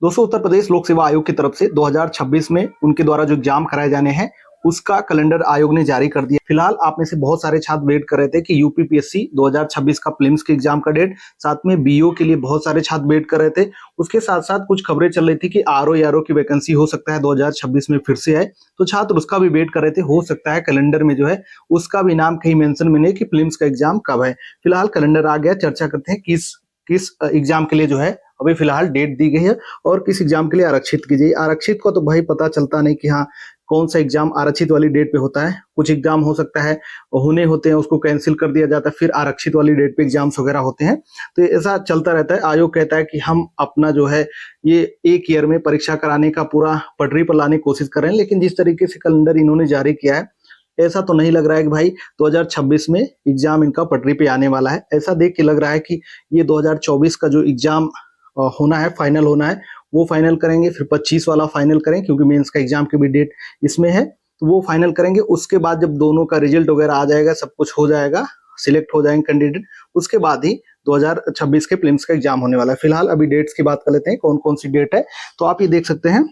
दोस्तों, उत्तर प्रदेश लोक सेवा आयोग की तरफ से 2026 में उनके द्वारा जो एग्जाम कराए जाने हैं उसका कैलेंडर आयोग ने जारी कर दिया। फिलहाल आप में से बहुत सारे छात्र वेट कर रहे थे कि यूपीपीएससी 2026 का प्रीलिम्स के एग्जाम का डेट, साथ में बीओ के लिए बहुत सारे छात्र वेट कर रहे थे। उसके साथ साथ कुछ खबरें चल रही थी कि आरओ की वैकेंसी हो सकता है 2026 में फिर से आए, तो छात्र उसका भी वेट कर रहे थे। हो सकता है कैलेंडर में जो है उसका भी नाम कहीं मेंशन मिले कि प्रीलिम्स का एग्जाम कब है। फिलहाल कैलेंडर आ गया, चर्चा करते हैं किस किस एग्जाम के लिए जो है अभी फिलहाल डेट दी गई है और किस एग्जाम के लिए आरक्षित की गई। आरक्षित को तो भाई पता चलता नहीं कि हाँ कौन सा एग्जाम आरक्षित वाली डेट पे होता है। कुछ एग्जाम हो सकता है होने होते हैं उसको कैंसिल कर दिया जाता है, फिर आरक्षित वाली डेट पे एग्जाम्स वगैरह होते हैं, तो ऐसा चलता रहता है। आयोग कहता है कि हम अपना जो है ये एक ईयर में परीक्षा कराने का पूरा पटरी पर लाने की कोशिश कर रहे हैं, लेकिन जिस तरीके से कैलेंडर इन्होंने जारी किया है ऐसा तो नहीं लग रहा है कि भाई 2026 में एग्जाम इनका पटरी पे आने वाला है। ऐसा देख के लग रहा है कि ये 2024 का जो एग्जाम होना है, फाइनल होना है, वो फाइनल करेंगे, फिर 25 वाला फाइनल करें क्योंकि मेंस का एग्जाम की भी डेट इसमें है, तो वो फाइनल करेंगे। उसके बाद जब दोनों का रिजल्ट वगैरह आ जाएगा, सब कुछ हो जाएगा, सिलेक्ट हो जाएंगे कैंडिडेट, उसके बाद ही 2026 के प्रीलिम्स का एग्जाम होने वाला है। फिलहाल अभी डेट्स की बात कर लेते हैं, कौन कौन सी डेट है। तो आप ये देख सकते हैं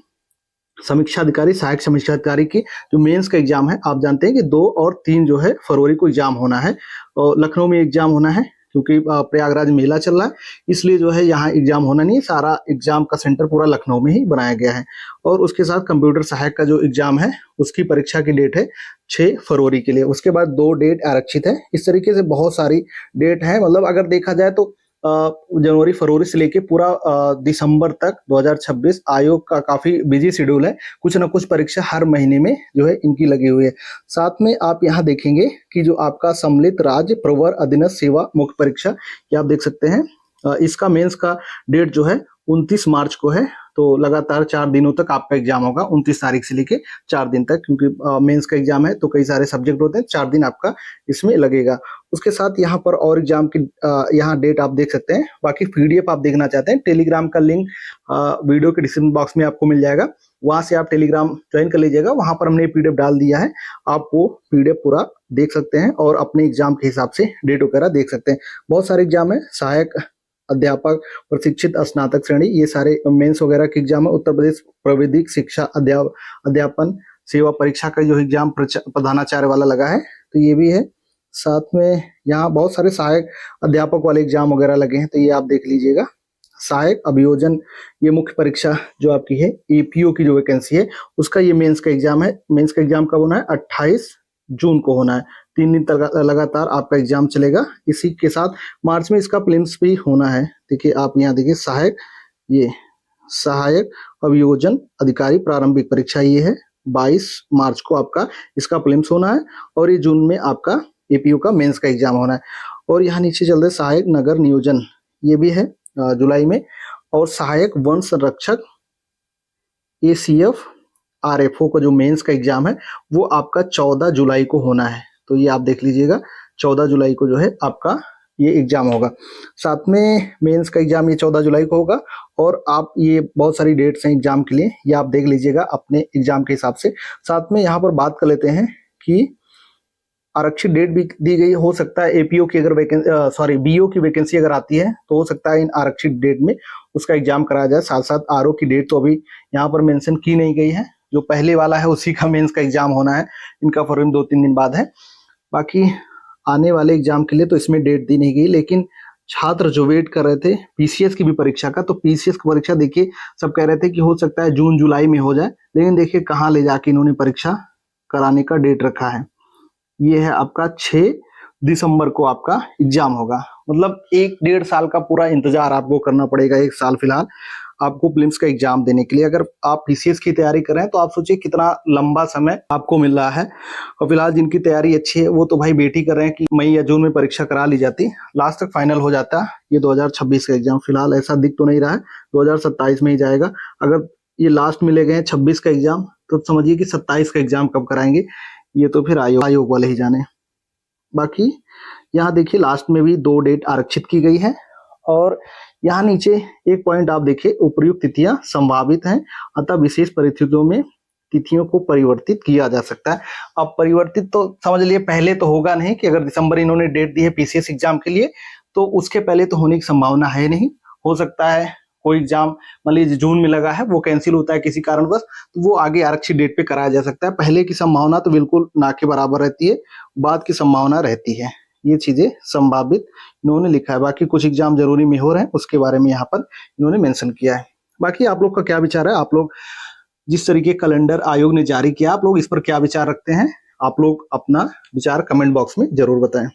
समीक्षा अधिकारी, सहायक समीक्षा अधिकारी की जो मेंस का एग्जाम है, आप जानते हैं कि 2 और 3 जो है फरवरी को एग्जाम होना है और लखनऊ में एग्जाम होना है क्योंकि प्रयागराज मेला चल रहा है, इसलिए जो है यहाँ एग्जाम होना नहीं है। सारा एग्जाम का सेंटर पूरा लखनऊ में ही बनाया गया है। और उसके साथ कंप्यूटर सहायक का जो एग्जाम है उसकी परीक्षा की डेट है 6 फरवरी के लिए। उसके बाद 2 डेट आरक्षित है। इस तरीके से बहुत सारी डेट है, मतलब अगर देखा जाए तो जनवरी फरवरी से लेके पूरा दिसंबर तक 2026 आयोग का काफी बिजी शेड्यूल है। कुछ ना कुछ परीक्षा हर महीने में जो है इनकी लगी हुई है। साथ में आप यहाँ देखेंगे कि जो आपका सम्मिलित राज्य प्रवर अधीनस्थ सेवा मुख्य परीक्षा, ये आप देख सकते हैं, इसका मेंस का डेट जो है 29 मार्च को है। तो लगातार 4 दिनों तक आपका एग्जाम होगा, 29 तारीख से लेके 4 दिन तक, क्योंकि मेंस का एग्जाम है तो कई सारे सब्जेक्ट होते हैं, 4 दिन आपका इसमें लगेगा। उसके साथ यहाँ पर और एग्जाम की यहाँ डेट आप देख सकते हैं। बाकी पीडीएफ आप देखना चाहते हैं, टेलीग्राम का लिंक वीडियो के डिस्क्रिप्शन बॉक्स में आपको मिल जाएगा, वहां से आप टेलीग्राम ज्वाइन कर लीजिएगा। वहां पर हमने पीडीएफ डाल दिया है, आप वो पीडीएफ पूरा देख सकते हैं और अपने एग्जाम के हिसाब से डेट वगैरह देख सकते हैं। बहुत सारे एग्जाम है, सहायक अध्यापक, प्रशिक्षित स्नातक श्रेणी, ये सारे मेंस वगैरह के एग्जाम है। उत्तर प्रदेश प्राविधिक शिक्षा अध्यापन सेवा परीक्षा का जो एग्जाम प्रधानाचार्य वाला लगा है, तो ये भी है। साथ में यहाँ बहुत सारे सहायक अध्यापक वाले एग्जाम वगैरह लगे हैं, तो ये आप देख लीजिएगा। सहायक अभियोजन, ये मुख्य परीक्षा जो आपकी है एपीओ की जो वैकेंसी है उसका ये मेंस का एग्जाम है। मेंस का एग्जाम कब होना है? 28 जून को होना है। 3 दिन तक लगातार आपका एग्जाम चलेगा। इसी के साथ मार्च में इसका प्रीलिम्स भी होना है। देखिए आप यहाँ देखिए सहायक, ये सहायक अभियोजन अधिकारी प्रारंभिक परीक्षा ये है, 22 मार्च को आपका इसका प्रीलिम्स होना है और ये जून में आपका एपीओ का मेंस का एग्जाम होना है। और यहाँ नीचे चल रहे सहायक नगर नियोजन, ये भी है जुलाई में। और सहायक वन संरक्षक एसीएफ आरएफओ का जो मेंस का एग्जाम है वो आपका 14 जुलाई को होना है। तो ये आप देख लीजिएगा, 14 जुलाई को जो है आपका ये एग्जाम होगा। साथ में मेंस का एग्जाम ये 14 जुलाई को होगा। और आप ये बहुत सारी डेट्स हैं एग्जाम के लिए, ये आप देख लीजिएगा अपने एग्जाम के हिसाब से। साथ में यहाँ पर बात कर लेते हैं कि आरक्षित डेट भी दी गई। हो सकता है एपीओ की अगर बीओ की वैकेंसी अगर आती है तो हो सकता है इन आरक्षित डेट में उसका एग्जाम कराया जाए। साथ साथ आरओ की डेट तो अभी यहाँ पर मेंशन की नहीं गई है, जो पहले वाला है उसी का मेंस का एग्जाम होना है। इनका फरवरी में 2-3 दिन बाद है। बाकी आने वाले एग्जाम के लिए तो इसमें डेट दी नहीं गई, लेकिन छात्र जो वेट कर रहे थे पीसीएस की भी परीक्षा का, तो पीसीएस की परीक्षा देखिए सब कह रहे थे कि हो सकता है जून जुलाई में हो जाए, लेकिन देखिए कहाँ ले जाके इन्होंने परीक्षा कराने का डेट रखा है। ये है आपका 6 दिसंबर को आपका एग्जाम होगा। मतलब 1-1.5 साल का पूरा इंतजार आपको करना पड़ेगा, 1 साल फिलहाल आपको प्रीलिम्स का एग्जाम देने के लिए। अगर आप पीसीएस की तैयारी कर रहे हैं तो आप सोचिए कितना लंबा समय आपको मिल रहा है। और फिलहाल जिनकी तैयारी अच्छी है वो तो भाई वेट ही कर रहे हैं कि मई या जून में परीक्षा करा ली जाती, लास्ट तक फाइनल हो जाता ये 2026 का एग्जाम। फिलहाल ऐसा दिख तो नहीं रहा है, 2027 में ही जाएगा। अगर ये लास्ट में ले गए 26 का एग्जाम तो समझिए कि 27 का एग्जाम कब कराएंगे, ये तो फिर आयोग वाले ही जाने। बाकी यहाँ देखिए लास्ट में भी 2 डेट आरक्षित की गई है। और यहाँ नीचे एक पॉइंट आप देखिए, उपर्युक्त तिथियां संभावित हैं, अतः विशेष परिस्थितियों में तिथियों को परिवर्तित किया जा सकता है। अब परिवर्तित तो समझ लिए पहले तो होगा नहीं, कि अगर दिसंबर इन्होंने डेट दी है पीसीएस एग्जाम के लिए तो उसके पहले तो होने की संभावना है नहीं। हो सकता है कोई एग्जाम मान लीजिए जून में लगा है, वो कैंसिल होता है किसी कारणवश, तो वो आगे आरक्षित डेट पे कराया जा सकता है। पहले की संभावना तो बिल्कुल ना के बराबर रहती है, बाद की संभावना रहती है। ये चीजें संभावित इन्होंने लिखा है। बाकी कुछ एग्जाम जरूरी में हो रहे हैं, उसके बारे में यहाँ पर इन्होंने मेंशन किया है। बाकी आप लोग का क्या विचार है? आप लोग जिस तरीके कैलेंडर आयोग ने जारी किया, आप लोग इस पर क्या विचार रखते हैं? आप लोग अपना विचार कमेंट बॉक्स में जरूर बताएं।